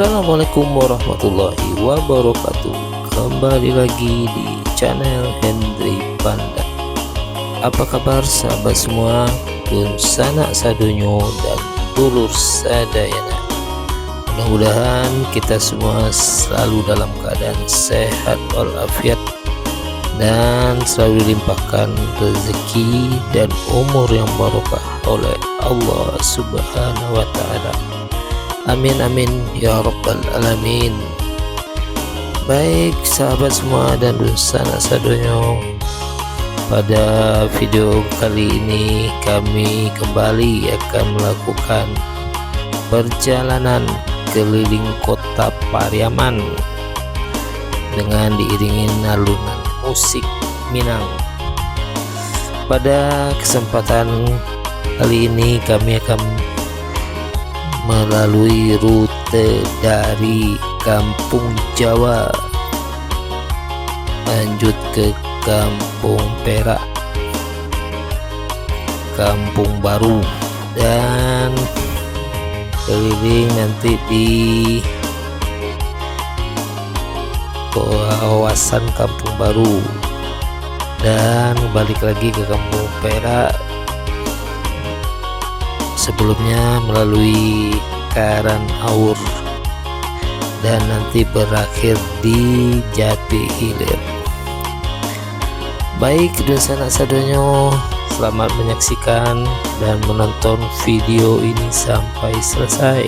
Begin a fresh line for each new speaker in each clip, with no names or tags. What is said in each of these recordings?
Assalamualaikum warahmatullahi wabarakatuh. Kembali lagi di channel Hendri Panda. Apa kabar sahabat semua, pun sanak sadonyo dan dulur sadayana. Mudah-mudahan kita semua selalu dalam keadaan sehat walafiat dan selalu dilimpahkan rezeki dan umur yang barokah oleh Allah Subhanahu wa Ta'ala. Amin amin ya rabbal alamin. Baik sahabat semua dan sanak sadonyo, pada video kali ini kami kembali akan melakukan perjalanan keliling kota Pariaman dengan diiringi alunan musik Minang. Pada kesempatan kali ini kami akan melalui rute dari Kampung Jawa lanjut ke Kampung Perak, Kampung Baru, dan keliling nanti di kawasan Kampung Baru dan balik lagi ke Kampung Perak, sebelumnya melalui Karanaur dan nanti berakhir di Jati Hilir. Baik dan sanak sadonyo, selamat menyaksikan dan menonton video ini sampai selesai.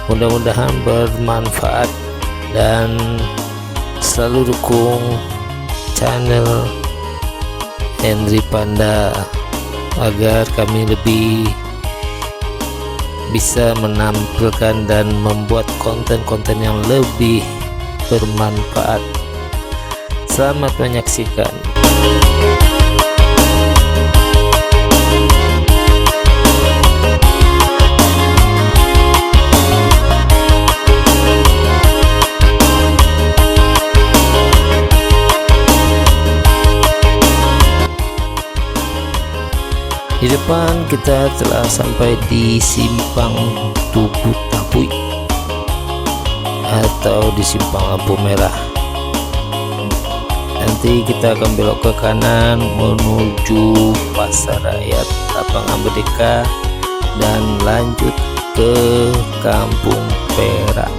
Mudah-mudahan bermanfaat dan selalu dukung channel Hendri Panda agar kami lebih bisa menampilkan dan membuat konten-konten yang lebih bermanfaat. Selamat menyaksikan. Di depan kita telah sampai di Simpang Tugu Tapui atau di Simpang Lampu Merah. Nanti kita akan belok ke kanan menuju Pasar Rakyat Lapangan Merdeka dan lanjut ke Kampung Perak.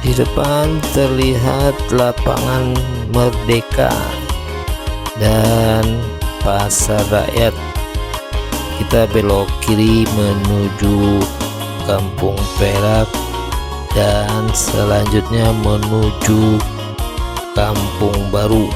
Di depan terlihat Lapangan Merdeka dan Pasar Rakyat. Kita belok kiri menuju Kampung Perak dan selanjutnya menuju Kampung Baru.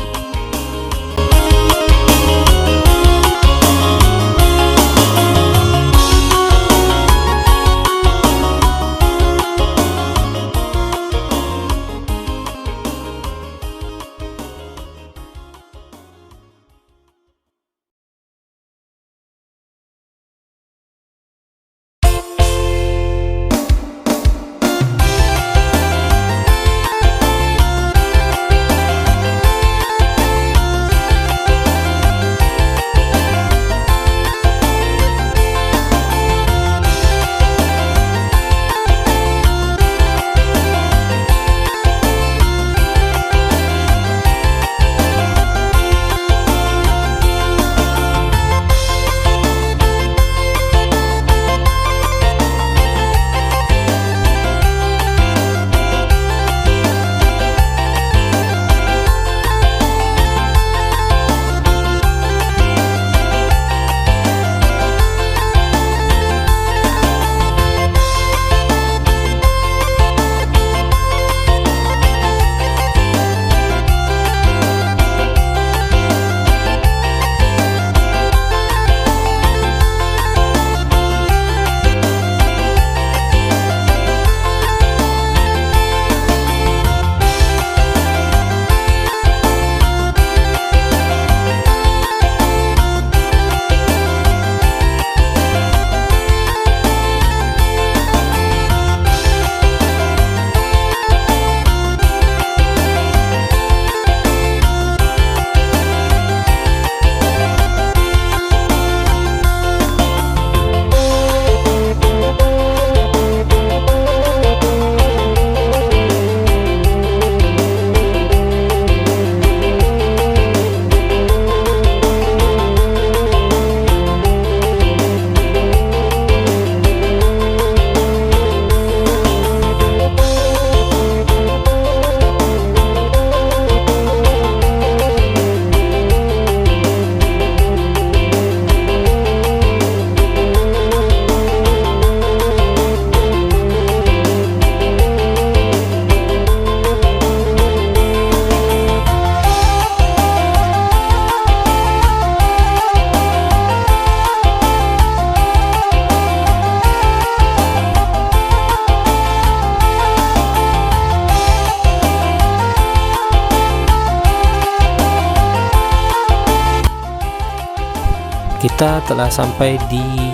Kita telah sampai di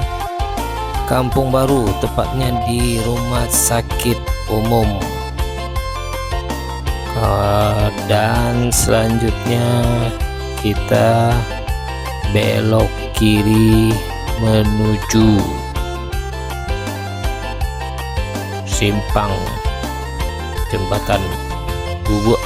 Kampung Baru, tepatnya di Rumah Sakit Umum. Dan selanjutnya kita belok kiri menuju simpang jembatan Bubuk.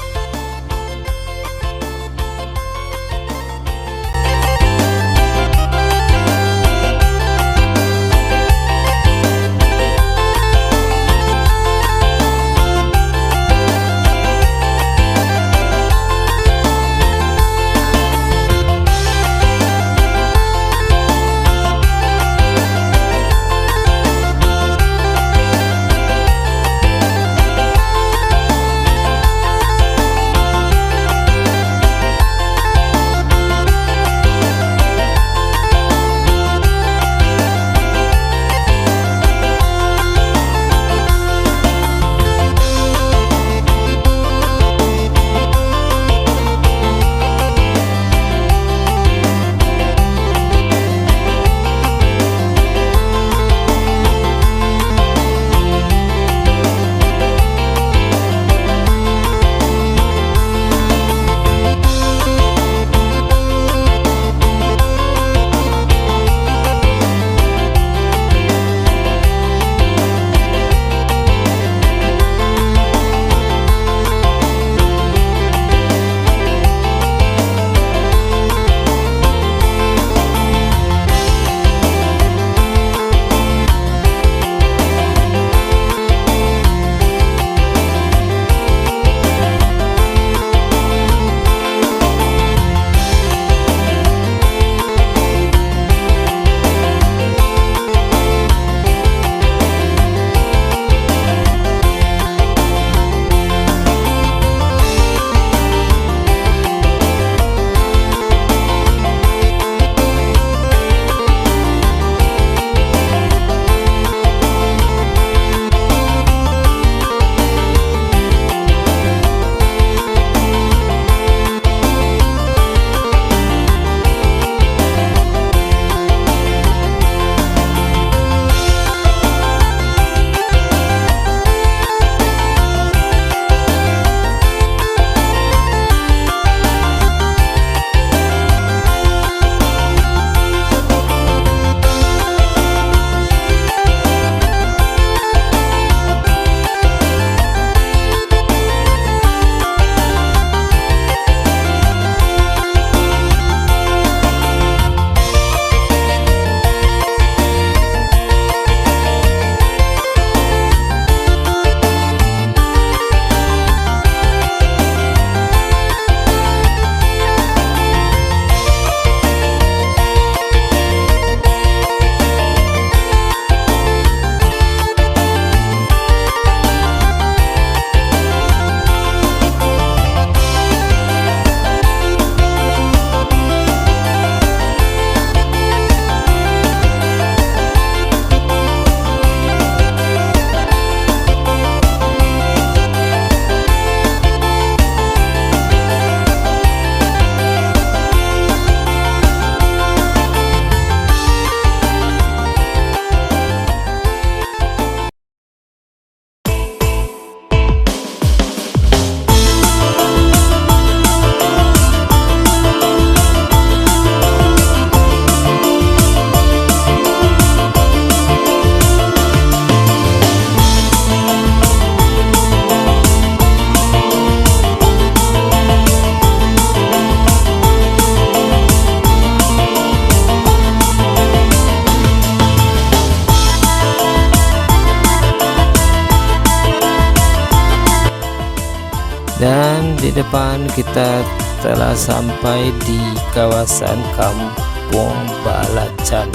Dan di depan kita telah sampai di kawasan Kampung Balacan,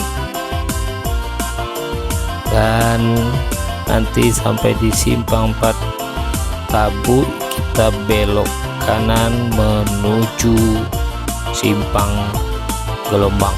dan nanti sampai di simpang 4 Tabu kita belok kanan menuju simpang Gelombang.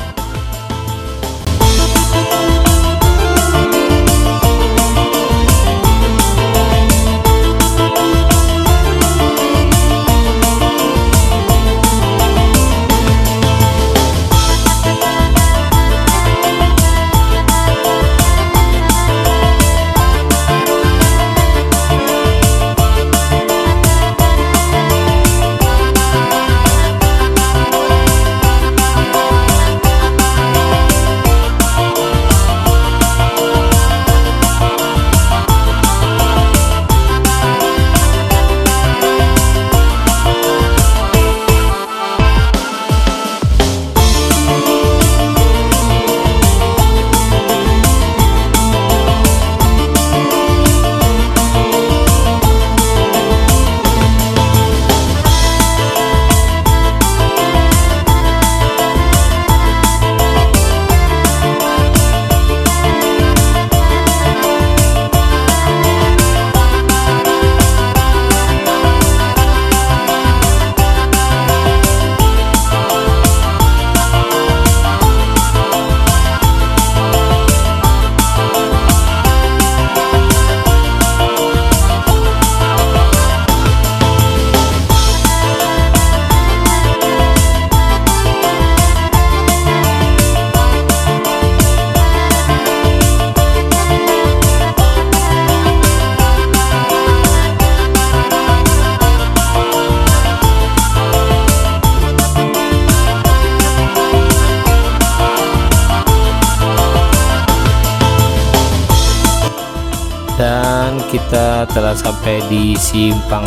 Dan kita telah sampai di simpang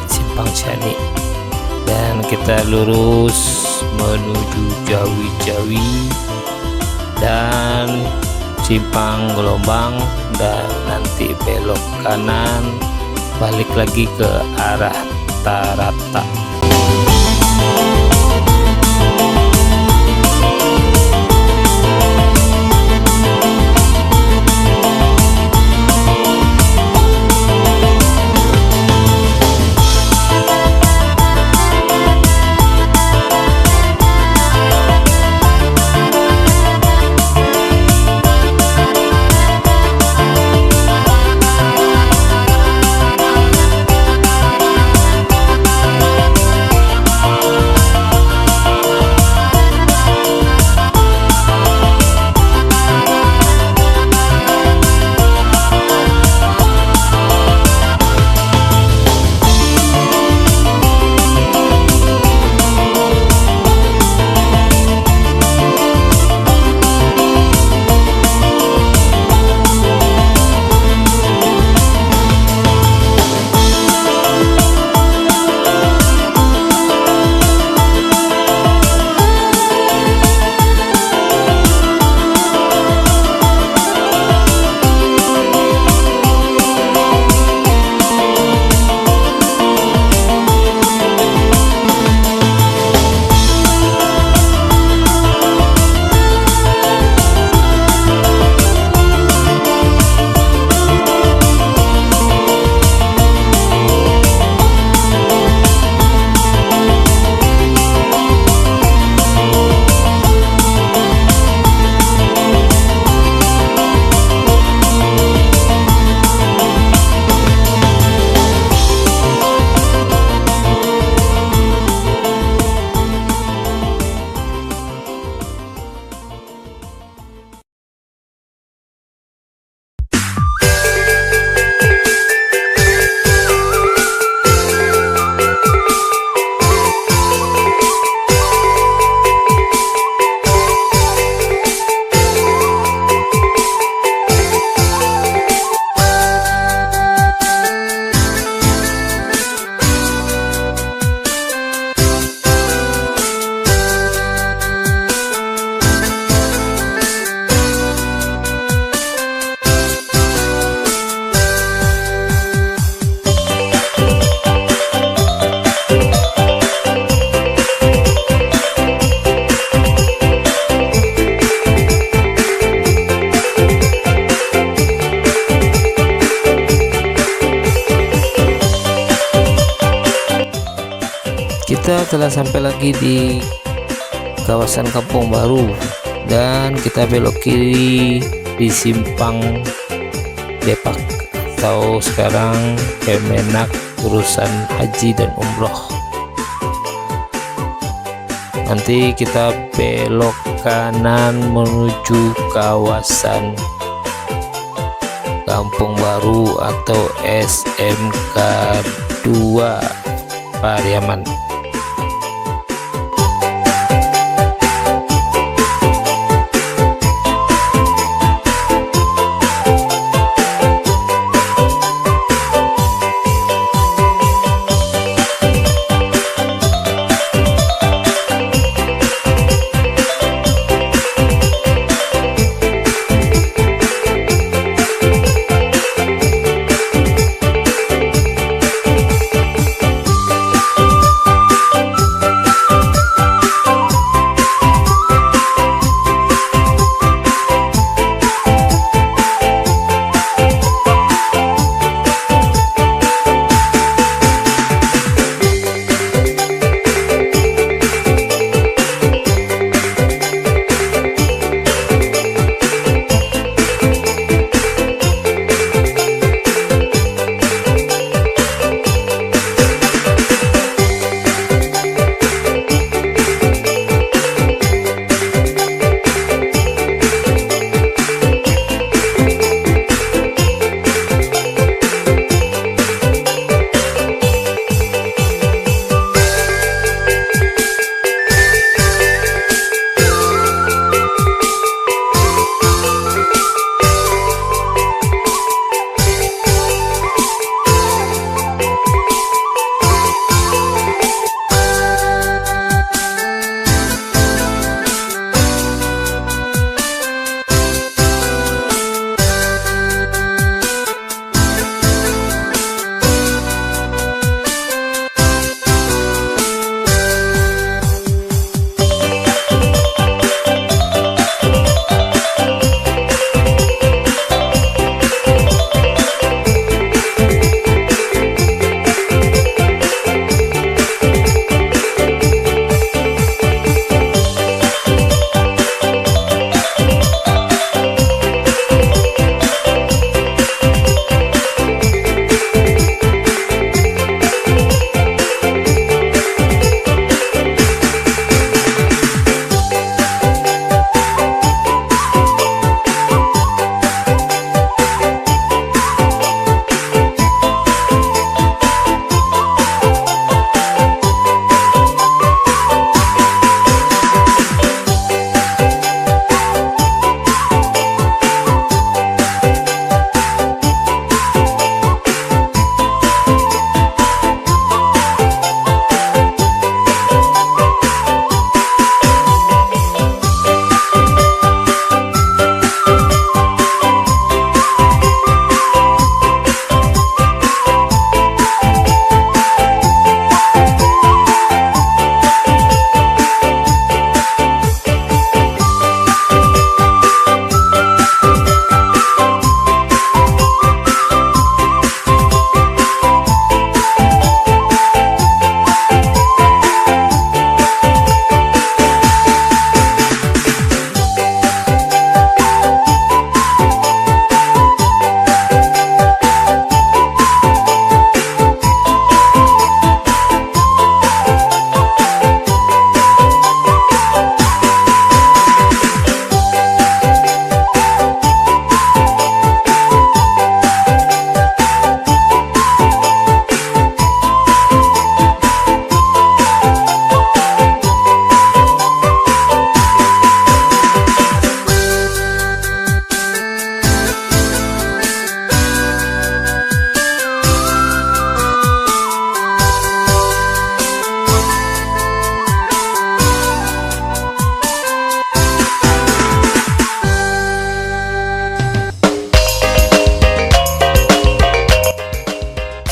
simpang Ciani, dan kita lurus menuju Jawi dan simpang Gelombang, dan nanti belok kanan balik lagi ke arah Tarata. Kita telah sampai lagi di kawasan Kampung Baru, dan kita belok kiri di simpang Depak atau sekarang Kemenak urusan haji dan umroh. Nanti kita belok kanan menuju kawasan Kampung Baru atau SMK 2 Pariaman.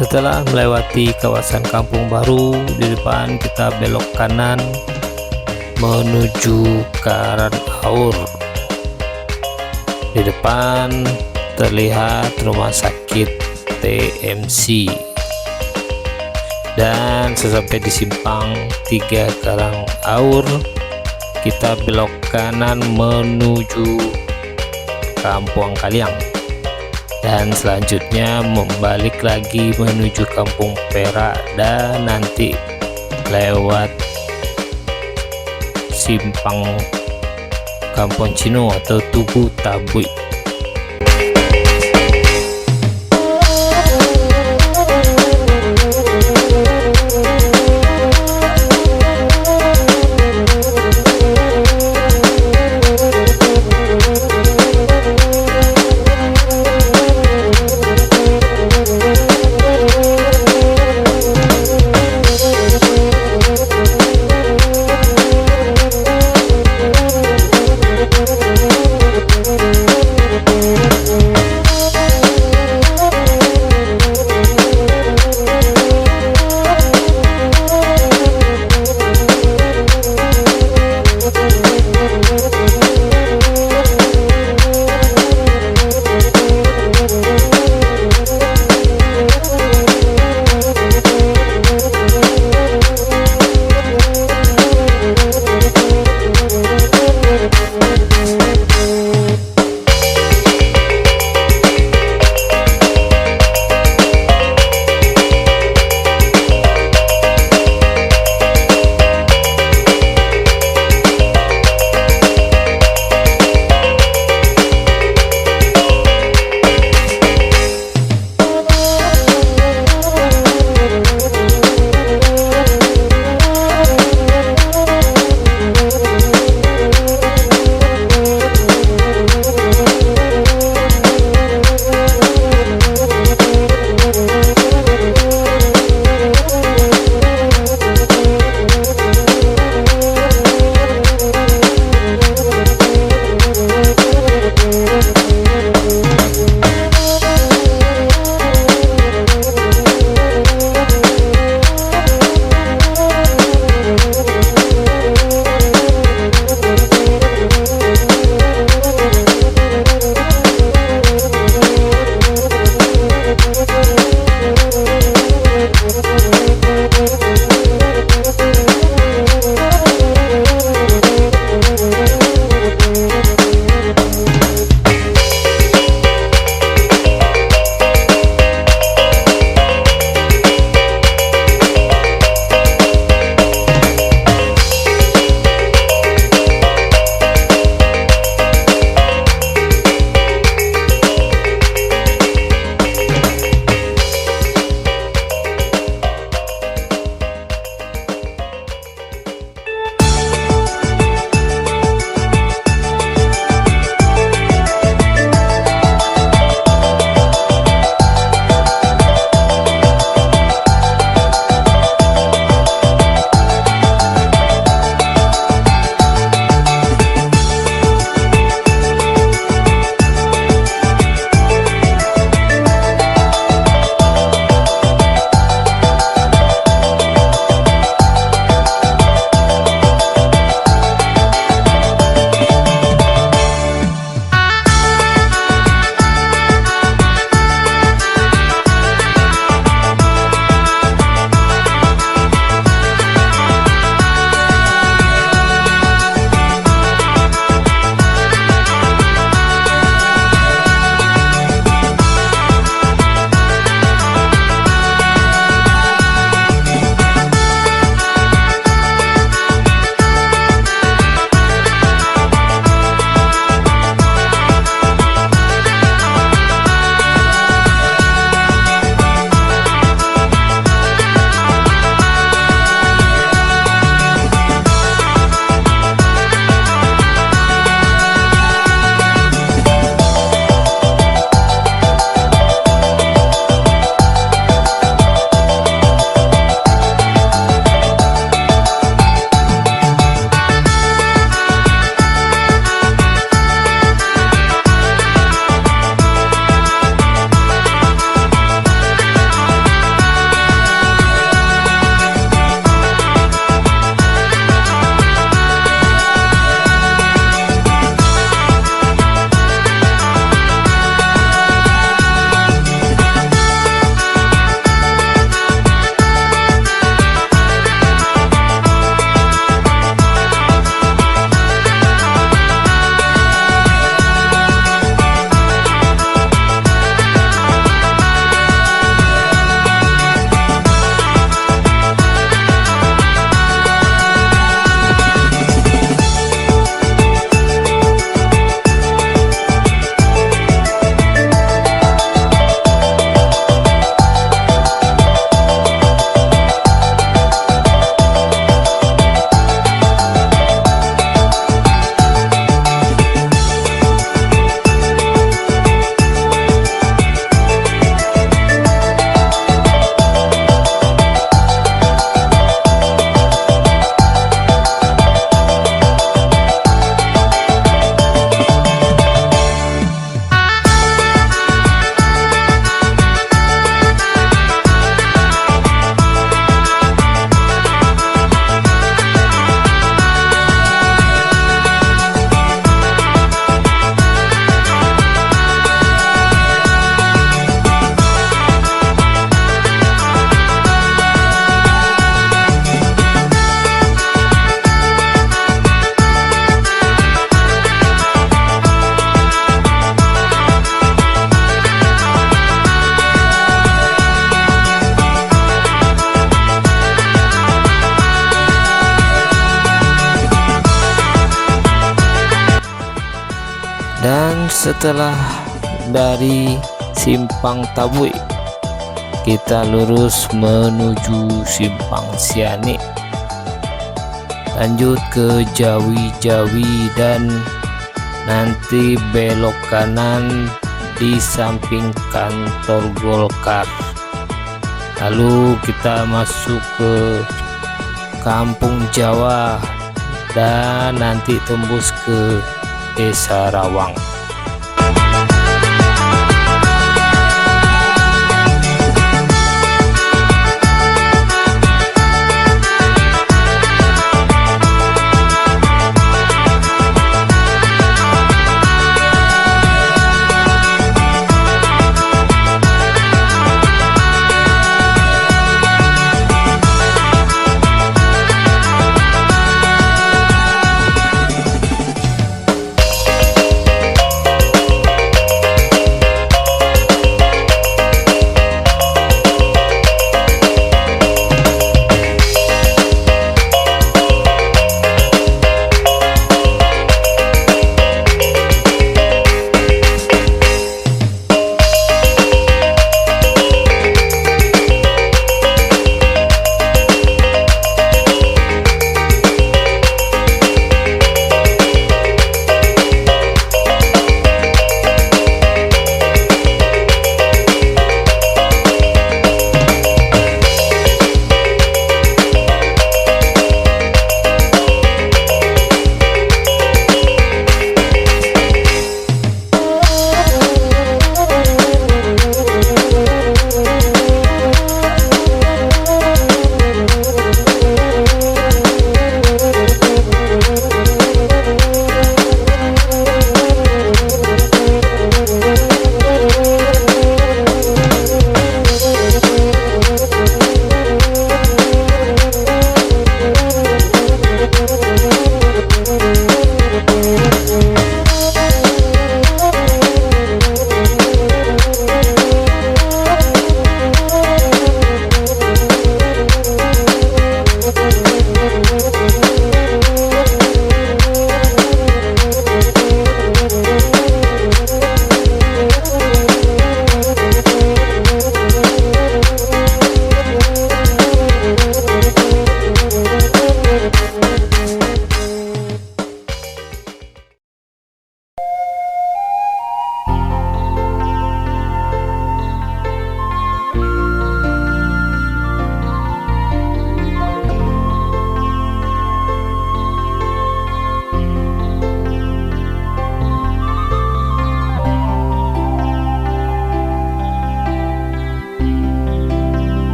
Setelah melewati kawasan Kampung Baru, di depan kita belok kanan menuju Karanaur. Di depan terlihat rumah sakit TMC, dan sesampai di simpang 3 Karanaur kita belok kanan menuju Kampung Kaliang, dan selanjutnya membalik lagi menuju Kampung Perak dan nanti lewat simpang Kampung Cino atau Tugu Tabui. setelah dari Simpang Tabui kita lurus menuju Simpang Siani, lanjut ke Jawi dan nanti belok kanan di samping kantor Golkar. Lalu kita masuk ke Kampung Jawa dan nanti tembus ke Desa Rawang.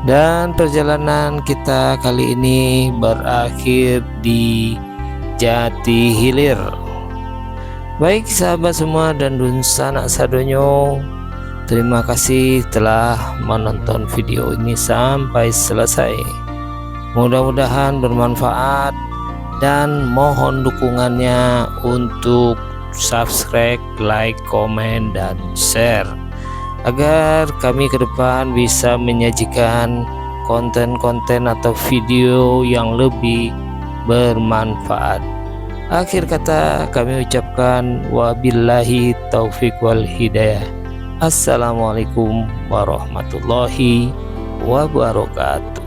Dan perjalanan kita kali ini berakhir di Jati Hilir. Baik sahabat semua dan dun sanak sadonyo, terima kasih telah menonton video ini sampai selesai. Mudah-mudahan bermanfaat dan mohon dukungannya untuk subscribe, like, komen, dan share agar kami ke depan bisa menyajikan konten-konten atau video yang lebih bermanfaat. Akhir kata kami ucapkan wabillahi taufik wal hidayah. Assalamualaikum warahmatullahi wabarakatuh.